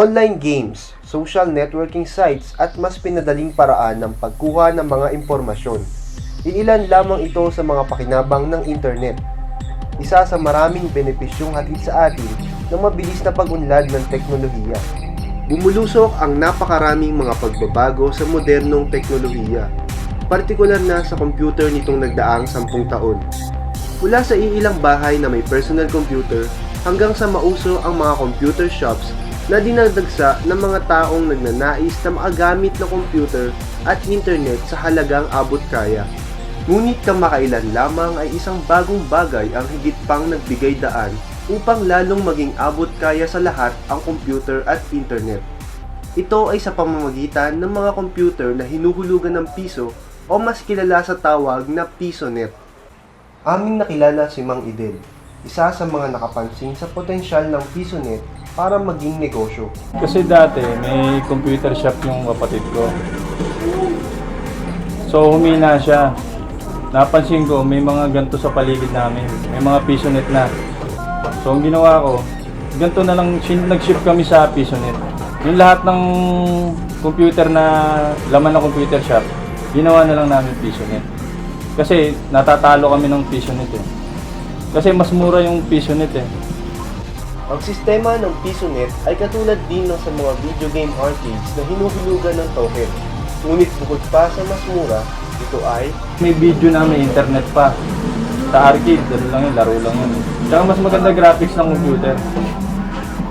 online games, social networking sites at mas pinadaling paraan ng pagkuha ng mga impormasyon. Iilan lamang ito sa mga pakinabang ng internet. Isa sa maraming benepisyong hatid sa atin ng mabilis na pag-unlad ng teknolohiya. Bumulusok ang napakaraming mga pagbabago sa modernong teknolohiya, partikular na sa computer nitong nagdaang 10 taon. Mula sa iilang bahay na may personal computer hanggang sa mauso ang mga computer shops na dinadagsa ng mga taong nagnanais na makagamit ng computer at internet sa halagang abot kaya. Ngunit kamakailan lamang ay isang bagong bagay ang higit pang nagbigay daan upang lalong maging abot kaya sa lahat ang computer at internet. Ito ay sa pamamagitan ng mga computer na hinuhulugan ng piso o mas kilala sa tawag na PisoNet. Aming nakilala si Mang Idel, isa sa mga nakapansin sa potensyal ng PisoNet para maging negosyo. Kasi dati may computer shop yung kapatid ko. So humina siya. Napansin ko may mga ganito sa paligid namin. May mga PisoNet na. So ang ginawa ko, ganito na lang nag-shift kami sa PisoNet. Yung lahat ng computer na laman ng computer shop, ginawa na lang namin PisoNet. Kasi natatalo kami ng PisoNet eh. Kasi mas mura yung PisoNet eh. Ang sistema ng PisoNet ay katulad din ng sa mga video game arcades na hinuhulugan ng token. Ngunit bukod pa sa mas mura, ito ay may video na may internet pa. Sa arcade, laro lang yun. Tsaka mas maganda graphics ng computer.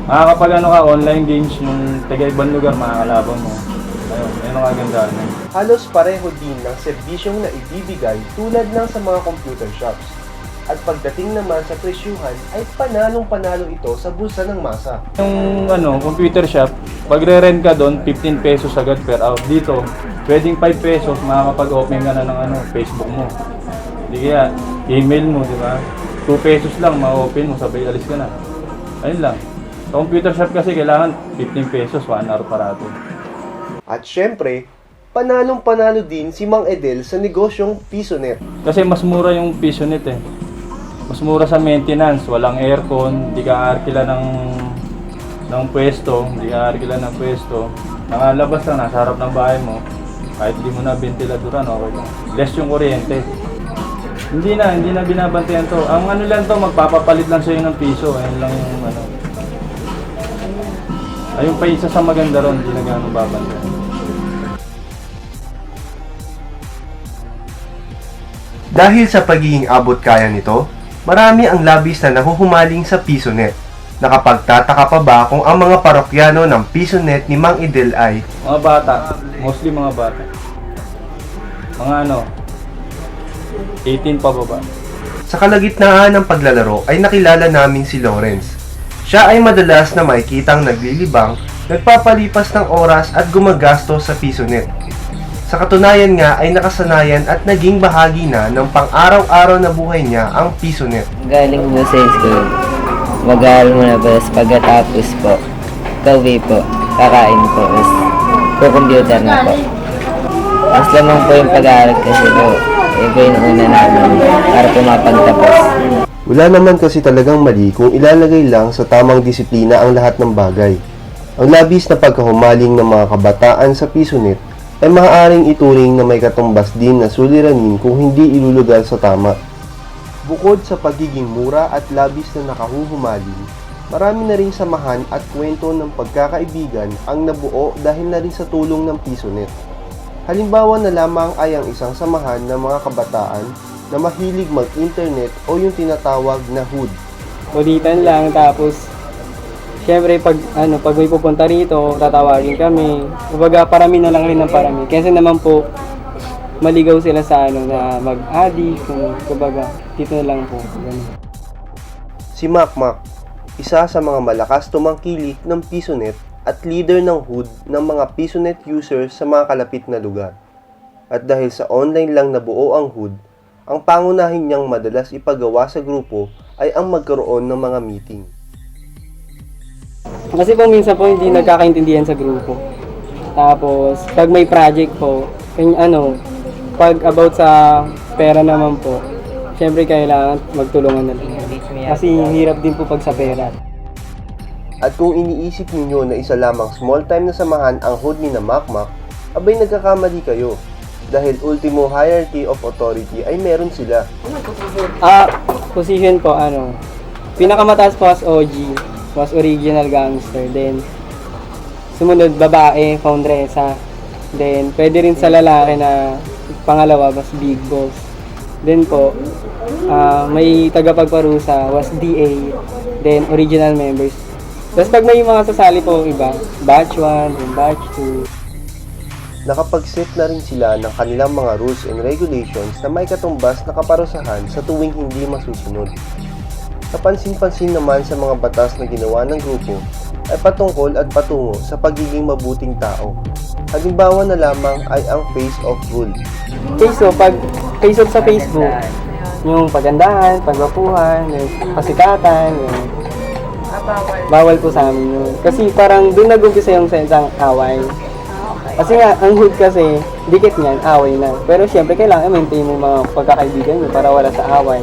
Makakapag online games, yung taga-ibang lugar makakalaban mo. Ayun, yun ang kagandahan. halos pareho din ng serbisyong na ibibigay tulad ng sa mga computer shops. At pagdating naman sa presyuhan ay panalong-panalo ito sa bulsa ng masa. Yung computer shop, pag re-rent ka doon, 15 pesos agad per hour. Dito, pwedeng 5 pesos, makakapag-open ka na ng Facebook mo. Hindi kaya, email mo, di ba? 2 pesos lang, ma-open mo, sabay alis ka na. Ayun lang. Sa computer shop kasi kailangan 15 pesos, 1 hour parato. At syempre, panalong-panalo din si Mang Edel sa negosyong PisoNet. Kasi mas mura yung PisoNet eh. Mas mura sa maintenance, walang aircon, hindi ka arkila ng pwesto, Nakalabas lang, nasa harap ng bahay mo, kahit hindi mo na ventiladoran, okay lang. Less yung kuryente. Hindi na binabantayan to. Ang lang to, magpapapalit lang sa'yo ng piso, ayun lang yung Ayun pa isa sa maganda ron, hindi na gano'ng babantayan. Dahil sa pagiging abot kaya nito, marami ang labis na nahuhumaling sa PisoNet. Nakapagtataka pa ba kung ang mga parokyano ng PisoNet ni Mang Idel ay Mga bata, mostly mga bata. Mga 18 pa baba. sa kalagitnaan ng paglalaro ay nakilala namin si Lawrence. Siya ay madalas na makikitang naglilibang, nagpapalipas ng oras at gumagastos sa PisoNet. Sa katunayan nga ay nakasanayan at naging bahagi na ng pang-araw-araw na buhay niya ang PisoNet. Galing po sa school. Mag-aaral muna po, pagkatapos po, kauwi po, kakain po, computer na po. Mas lamang po yung pag-aaral kasi po, yun po yung una namin para po mapagtapos. Wala naman kasi talagang mali kung ilalagay lang sa tamang disiplina ang lahat ng bagay. Ang labis na pagkahumaling ng mga kabataan sa PisoNet ay maaaring ituring na may katumbas din na suliranin kung hindi ilulugar sa tama. Bukod sa pagiging mura at labis na nakahuhumaling, marami na ring samahan at kwento ng pagkakaibigan ang nabuo dahil na rin sa tulong ng PisoNet. Halimbawa na lamang ay ang isang samahan ng mga kabataan na mahilig mag-internet o yung tinatawag na hood. Ulitan lang, tapos syempre pag may pupunta rito, tatawagin kami. Kumbaga parami na lang rin ng parami. Kasi naman po maligaw sila sa na mag-addict, kumbaga dito na lang po. Ganun. Si Makmak, isa sa mga malakas tumangkilik ng PisoNet at leader ng hood ng mga PisoNet users sa mga kalapit na lugar. At dahil sa online lang nabuo ang hood, ang pangunahin niyang madalas ipagawa sa grupo ay ang magkaroon ng mga meeting. Kasi po minsan po hindi nagkakaintindihan sa grupo. Tapos pag may project po, pag about sa pera naman po, syempre kailangan magtulungan na lang. Kasi hirap din po pag sa pera. At kung iniisip ninyo na isa lamang small time na samahan ang hood ni na Makmak, abay nagkakamali kayo. Dahil ultimo hierarchy of authority ay meron sila. Position po, pinakamataas po as OG, was original gangster. Then, sumunod, babae, foundressa. Then, pwede rin sa lalaki na pangalawa, was big boss. Then po, may tagapagparusa, was DA. Then, original members. Tapos pag may mga sasali po iba, batch 1, then batch 2. Nakapag-set na rin sila ng kanilang mga rules and regulations na may katumbas na kaparusahan sa tuwing hindi masusunod. Kapansin-pansin naman sa mga batas na ginawa ng grupo ay patungkol at patungo sa pagiging mabuting tao. Halimbawa na lamang ay ang face-off rule. Face-off sa Facebook, yung pagandahan, pagwapuhan, yung pasikatan, yung bawal po sa amin yun. Kasi parang doon nag-umpisa yung sensang away. Kasi nga, ang hood kasi, dikit niyan, away na. Pero syempre, kailangan maintain mo mga pagkakaibigan nyo para wala sa away.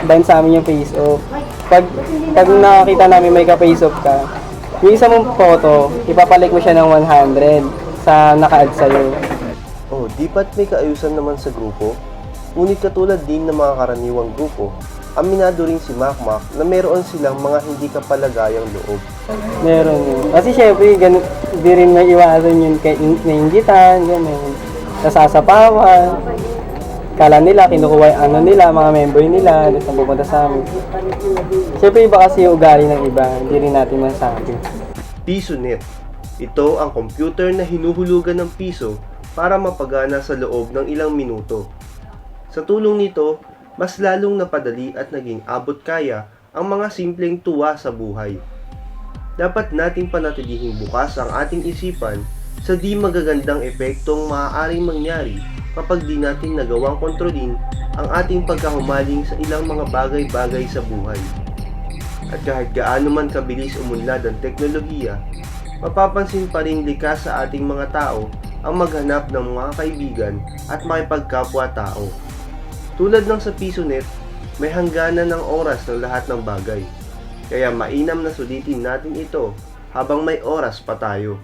Dahil sa amin yung face-off. Pag nakakita namin may ka-face-off ka, yung isa mong photo, ipapalik mo siya ng 100 sa naka-add sa'yo. Oh, di ba't may kaayusan naman sa grupo? Ngunit katulad din ng mga karaniwang grupo, aminado rin si Makmak na meron silang mga hindi kapalagayang loob. Meron yun. Kasi syempre, di rin may iwasan yun kay nainggitan, gano'n. Nasasapawan. Kala nila, kinukuha yung nila, mga member nila, tapos napupunta sa amin. Syempre, iba kasi yung ugali ng iba, hindi rin natin masabi. PisoNet. Ito ang computer na hinuhulugan ng piso para mapagana sa loob ng ilang minuto. Sa tulong nito, mas lalong napadali at naging abot kaya ang mga simpleng tuwa sa buhay. Dapat nating panatilihing bukas ang ating isipan sa di magagandang epektong maaaring mangyari kapag di natin nagawang kontrolin ang ating pagkahumaling sa ilang mga bagay-bagay sa buhay. At kahit gaano man kabilis umunlad ang teknolohiya, mapapansin pa rin likas sa ating mga tao ang maghanap ng mga kaibigan at makipagkapwa-tao. Tulad ng sa PisoNet, may hangganan ng oras ng lahat ng bagay. Kaya mainam na sulitin natin ito habang may oras pa tayo.